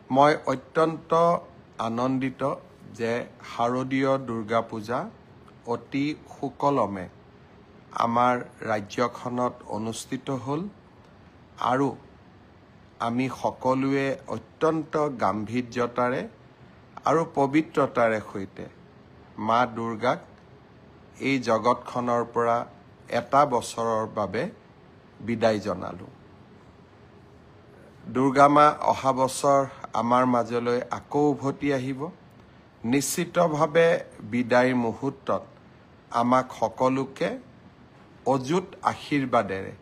মই অত্যন্ত আনন্দিত যে শাৰদীয় দুৰ্গা পূজা অতি সুকলমে আমাৰ ৰাজ্যখনত অনুষ্ঠিত হ'ল আৰু আমি সকলোৱে অত্যন্ত গাম্ভীৰ্যতাৰে আৰু পবিত্ৰতাৰে সৈতে মা দুৰ্গাক এই জগতখনৰ পৰা এটা বছৰৰ বাবে বিদায় জনালোঁ। দুৰ্গা মা অহা বছৰ আমাৰ মাজলৈ আকৌ উভতি আহিব। নিশ্চিতভাৱে বিদায়ৰ মুহূৰ্তত আমাক সকলোকে অযুত আশীৰ্বাদেৰে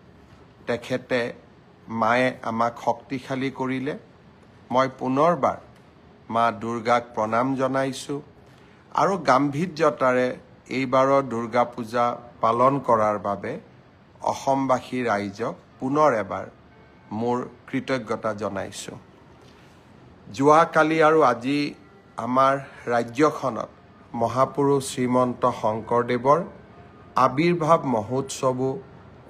তেখেতে মায়ে আমাক শক্তিশালী কৰিলে। মই পুনৰবাৰ মা দুৰ্গাক প্ৰণাম জনাইছোঁ আৰু গাম্ভীৰ্যতাৰে এইবাৰৰ দুৰ্গা পূজা পালন কৰাৰ বাবে অসমবাসী ৰাইজক পুনৰ এবাৰ মোৰ কৃতজ্ঞতা জনাইছোঁ। যোৱাকালি আৰু আজি আমাৰ ৰাজ্যখনত মহাপুৰুষ শ্ৰীমন্ত শংকৰদেৱৰ আবিৰ্ভাৱ মহোৎসৱো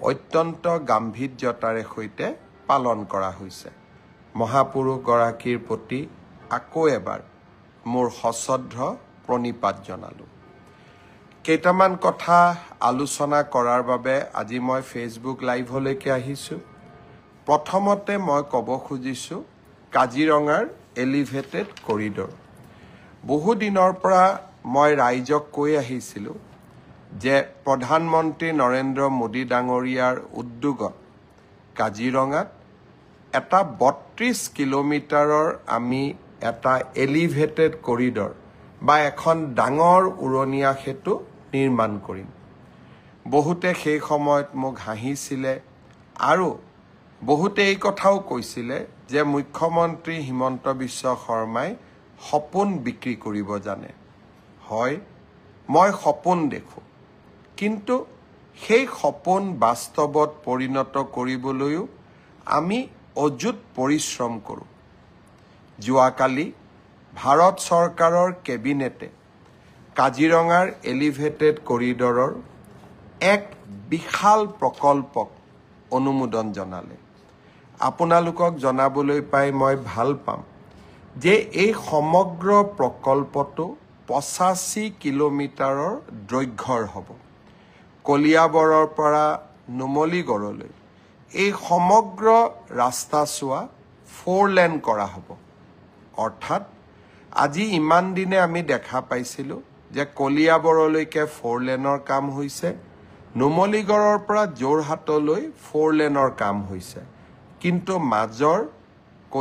অত্যন্ত গাম্ভীৰ্যতাৰে সৈতে পালন কৰা হৈছে। মহাপুৰুষগৰাকীৰ প্ৰতি আকৌ এবাৰ মোৰ সশ্ৰদ্ধ প্ৰণিপাত জনালোঁ। কেইটামান কথা আলোচনা কৰাৰ বাবে আজি মই ফেচবুক লাইভলৈকে আহিছোঁ। প্ৰথমতে মই ক'ব খুজিছোঁ কাজিৰঙাৰ এলিভেটেড কৰিডৰ। বহুদিনৰ পৰা মই ৰাইজক কৈ আহিছিলোঁ যে প্ৰধানমন্ত্ৰী নৰেন্দ্ৰ মোদী ডাঙৰীয়াৰ উদ্যোগত কাজিৰঙাত এটা ৩২ কিলোমিটাৰৰ আমি এটা এলিভেটেড কৰিডৰ বা এখন ডাঙৰ উৰণীয়া সেতু নিৰ্মাণ কৰিম। বহুতে সেই সময়ত মোক হাঁহিছিলে আৰু বহুতে এই কথাও কৈছিলে যে মুখ্যমন্ত্ৰী হিমন্ত বিশ্ব শৰ্মাই সপোন বিক্ৰী কৰিব জানে। হয়, মই সপোন দেখোঁ, কিন্তু সেই সপোন বাস্তৱত পৰিণত কৰিবলৈও আমি অযুত পৰিশ্ৰম কৰোঁ। যোৱাকালি ভাৰত চৰকাৰৰ কেবিনেটে কাজিৰঙাৰ এলিভেটেড কৰিডৰৰ এক বিশাল প্ৰকল্পক অনুমোদন জনালে। আপোনালোকক জনাবলৈ পাই মই ভাল পাম যে এই সমগ্ৰ প্ৰকল্পটো ৮৫ কিলোমিটাৰৰ দৈৰ্ঘ্যৰ হ'ব। কলিয়াবৰৰ পৰা নুমলীগড়লৈ এই সমগ্ৰ ৰাস্তাচোৱা 4 লেন কৰা হ'ব। অৰ্থাৎ আজি ইমান দিনে আমি দেখা পাইছিলোঁ যে কলিয়াবৰলৈকে 4 লেনৰ কাম হৈছে, নুমলীগড়ৰ পৰা যোৰহাটলৈ 4 লেনৰ কাম হৈছে, কিন্তু মাজৰ